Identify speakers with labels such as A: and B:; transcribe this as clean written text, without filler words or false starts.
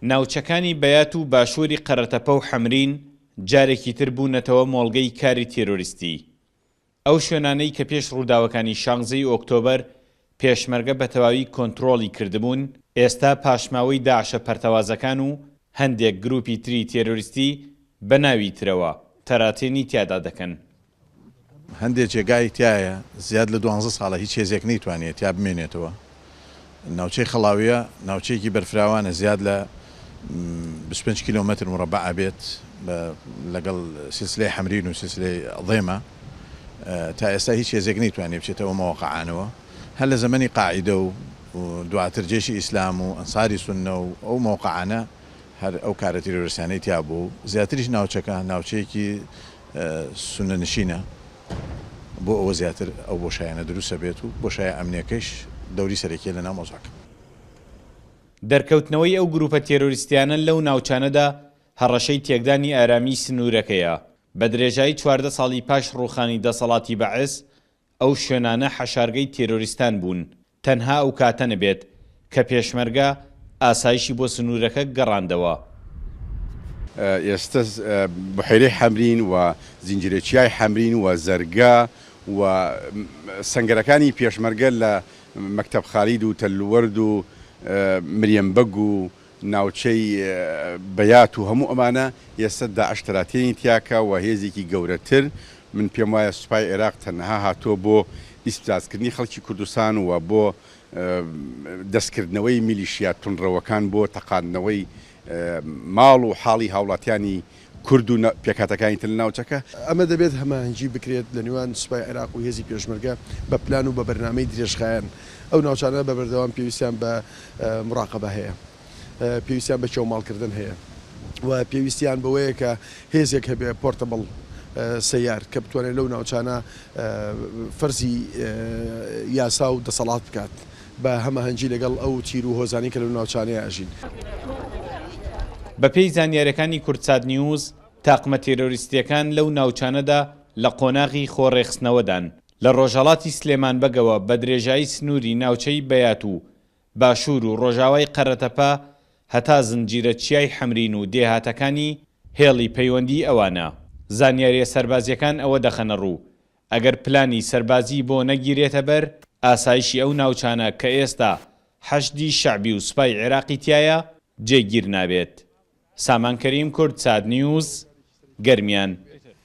A: ناوچەکانی بەیات و باشووری قەرەتەپە و حەمرین جارێکی تر بوونەتەوە مۆڵگەی کاری تێرۆریستی. ئەو شوێنانەی کە پێش ڕووداوەکانی 16 ئۆکتۆبەر پێشمەرگە بە تەواوی کۆنتڕۆڵی کردبوون، ئێستا پاشماوەی داعشە پەرتەوازەکان و هەندێک گروپی تری تێرۆریستی بە ناوی ترەوە تەراتێنی تیادا دەکەن.
B: هەندێک جێگای تایە زیاد لە 12 ساڵە هیچ هێزێک نەیتوانێت یا بمێنێتەوە. ناوچەی خەڵاویە ناوچەیەکی بەرفراوانە زیاد لە 25 کیلۆمەتر مربع بێت لەگەڵ سلسلەی حەمرین و سلسلەی ضێمە. تا ئێستا هیچ هێزێک نەیتوانێت بچێتەوە مەوەقعانەوە. هەر لە زمانی قاعیدە و دواتر جێشی ئیسلام و ئەنساری سوننە و ئەو مەوقعانە هەر ئەو کارە تیرۆریستانەی تیا بوو. زیاتریش ناوچەکە ناوچەیەکی سوننە نشینە بۆ ئەوە زیاتر ئەو بۆشایانە دروستە بێت و بۆشایە ئەمنیەکەیش دەوری سەرەکیە لە ناو مۆزاکە.
A: دەرکەوتنەوەی ئەو گروپە تێرۆریستیانە لەو ناوچانەدا هەڕەشەی تێکدانی ئارامی سنوورەکەیە. بە درێژایی 14 ساڵی پاش ڕووخانی دەسەڵاتی بەعس ئەو شوێنانە حەشارگەی تێرۆریستان بوون. تەنها ئەو کاتە نەبێت کە پێشمەرگە ئاسایشی بۆ سنوورەکە گەڕاندەوە.
C: ئێستا بحیرەی حەمرین و زنجیرەچیای حەمرین و زەرگا و سەنگەرەکانی پێشمەرگە لە مەکتەب خالید و تەلوەرد و مریەمبەگ و ناوچەی بەیات و هەموو ئەمانە ئێستا داعش تەراتێنی تیاکە و هێزێکی گەورەتر. من پێم وایە سوپای عێراق تەنها هاتووە بۆ ئیسپازکردنی خەڵکی کوردستان و بۆ دەستکردنەوەی میلیشیا تونڕەوەکان بۆ تەقاندنەوەی ماڵ و حاڵی هاوڵاتیانی کورد و پێکاتەکانی تر ناوچەکە.
D: ئەمە دەبێت هەماهەنگی بکرێت لە نێوان سوپای عێراق و هێزی پێشمەرگە بە پلان و بە بەرنامەی درێژخایەن. ئەو ناوچانە بە بەردەوام پێویستیان بە مراقەبە هەیە، پێویستیان بە چاوماڵکردن هەیە و پێویستیان بەوەیە کە هێزێک هەبێ پۆرتەبڵ سەیار کە بتوانێت لەو ناوچانە فەرزی یاسا و دەسەڵات بکات بە هەماهەنگی لەگەڵ ئەو تیر و هۆزانی کە لەو ناوچانەیە ئەژین.
A: بەپێی زانیاریەکانی کورتسات نیوز، تاقمە تێرۆریستیەکان لەو ناوچانەدا لە قۆناغی خۆڕێخستنەوەدان. لە ڕۆژهەڵاتی سلێمان بەگەوە بە درێژایی سنووری ناوچەی بەیات و باشوور و ڕۆژاوای قەرەتەپە هەتا زنجیرەچیای حەمرین و دێهاتەکانی هێڵی پەیوەندی ئەوانە. زانیاریە سەربازیەکان ئەوە دەخەنە ڕوو ئەگەر پلانی سەربازی بۆ نەگیرێتە بەر، ئاسایشی ئەو ناوچانە کە ئێستا حەشدی شەعبی و سوپای عێراقی تایە جێگیر نابێت. سامان کەریم، کورتسات نیوز، گەرمیان.